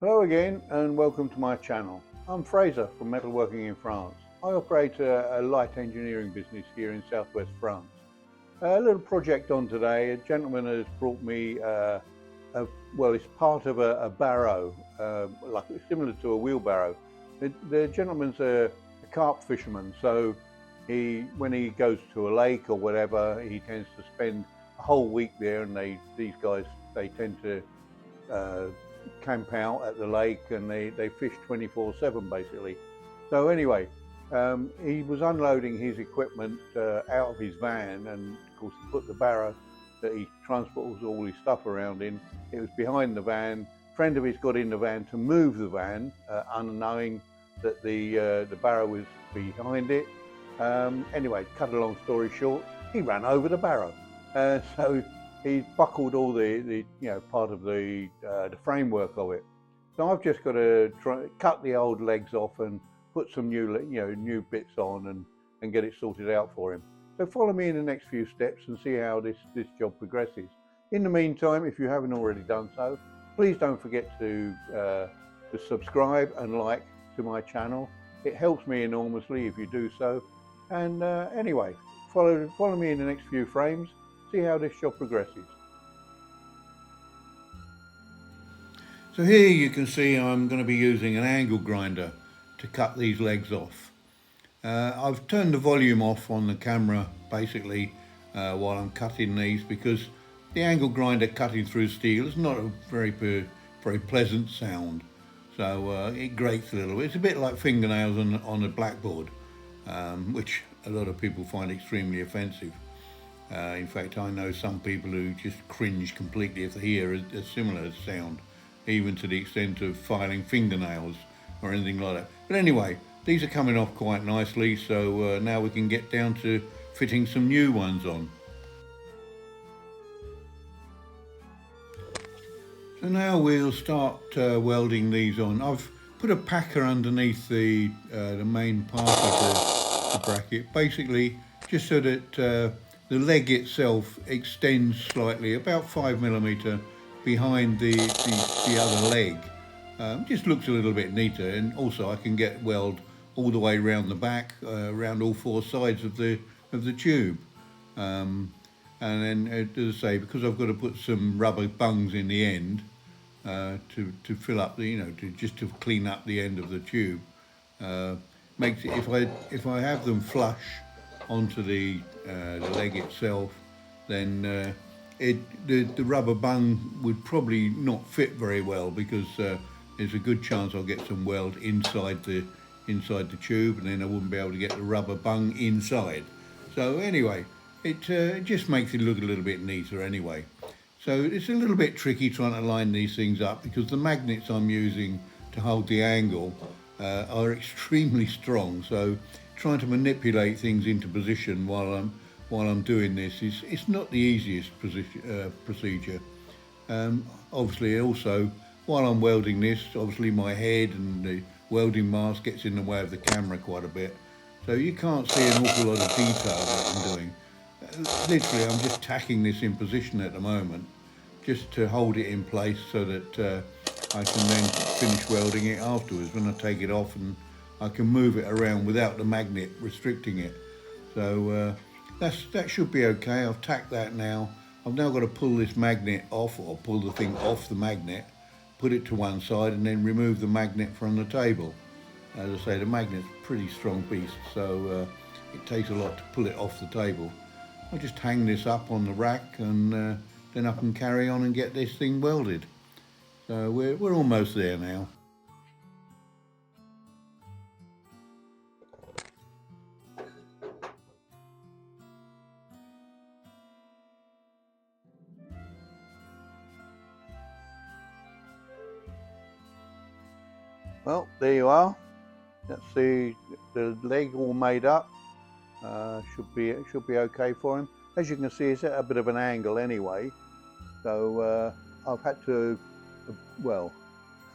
Hello again and welcome to my channel. I'm Fraser from Metalworking in France. I operate a light engineering business here in southwest France. A little project on today. A gentleman has brought me, well, it's part of a barrow, like similar to a wheelbarrow. The gentleman's a carp fisherman, so when he goes to a lake or whatever, he tends to spend a whole week there, and these guys they tend to uh, camp out at the lake and they fish 24/7 basically. So anyway, he was unloading his equipment out of his van, and of course he put the barrow that he transports all his stuff around in. It was behind the van. A friend of his got in the van to move the van, unknowing that the barrow was behind it. Anyway, cut a long story short, he ran over the barrow. So he buckled all the part of the framework of it. So I've just got to cut the old legs off and put some new bits on and get it sorted out for him. So follow me in the next few steps and see how this job progresses. In the meantime, if you haven't already done so, please don't forget to subscribe and like to my channel. It helps me enormously if you do so. And anyway, follow me in the next few frames. See how this job progresses. So here you can see I'm going to be using an angle grinder to cut these legs off. I've turned the volume off on the camera basically while I'm cutting these, because the angle grinder cutting through steel is not a very pleasant sound. So it grates a little bit. It's a bit like fingernails on a blackboard, which a lot of people find extremely offensive. In fact, I know some people who just cringe completely if they hear a similar sound, even to the extent of filing fingernails or anything like that. But anyway, these are coming off quite nicely, so now we can get down to fitting some new ones on. So now we'll start welding these on. I've put a packer underneath the main part of the bracket, basically just so that the leg itself extends slightly, about 5mm behind the other leg. Just looks a little bit neater, and also I can get weld all the way around the back, around all four sides of the tube. And then, as I say, because I've got to put some rubber bungs in the end to fill up the, to clean up the end of the tube, makes it, if I have them flush onto the leg itself, then the rubber bung would probably not fit very well, because there's a good chance I'll get some weld inside the tube, and then I wouldn't be able to get the rubber bung inside. So anyway, it just makes it look a little bit neater anyway. So it's a little bit tricky trying to line these things up, because the magnets I'm using to hold the angle are extremely strong. So trying to manipulate things into position while I'm doing this it's not the easiest procedure. Obviously, also while I'm welding this, obviously my head and the welding mask gets in the way of the camera quite a bit, so you can't see an awful lot of detail that I'm doing. Literally, I'm just tacking this in position at the moment, just to hold it in place so that I can then finish welding it afterwards when I take it off, and I can move it around without the magnet restricting it. So that should be okay. I've tacked that now. I've now got to pull this magnet off, or pull the thing off the magnet, put it to one side, and then remove the magnet from the table. As I say, the magnet's a pretty strong beast, so it takes a lot to pull it off the table. I'll just hang this up on the rack, and then I can carry on and get this thing welded. So we're almost there now. Well, there you are. That's the leg all made up. Should be okay for him. As you can see, it's at a bit of an angle anyway. So I've had to, well,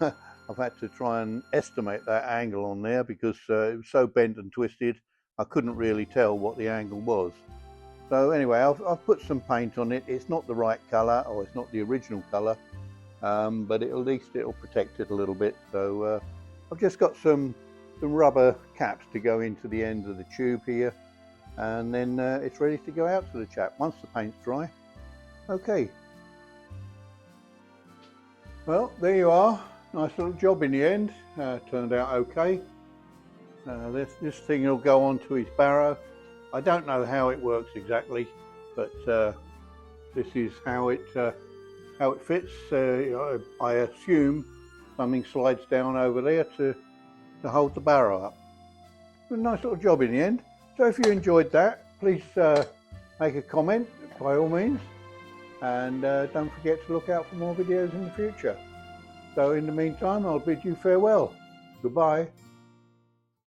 I've had to try and estimate that angle on there, because it was so bent and twisted, I couldn't really tell what the angle was. So anyway, I've put some paint on it. It's not the right colour, or it's not the original colour, but at least it'll protect it a little bit. So I've just got some rubber caps to go into the end of the tube here, and then it's ready to go out to the chap once the paint's dry. Okay, well, there you are. Nice little job in the end. Turned out okay. This thing will go onto his Barrow. I don't know how it works exactly, but this is how it fits. I assume something slides down over there to hold the Barrow up. A nice little job in the end. So if you enjoyed that, please make a comment by all means, and don't forget to look out for more videos in the future. So in the meantime, I'll bid you farewell. Goodbye.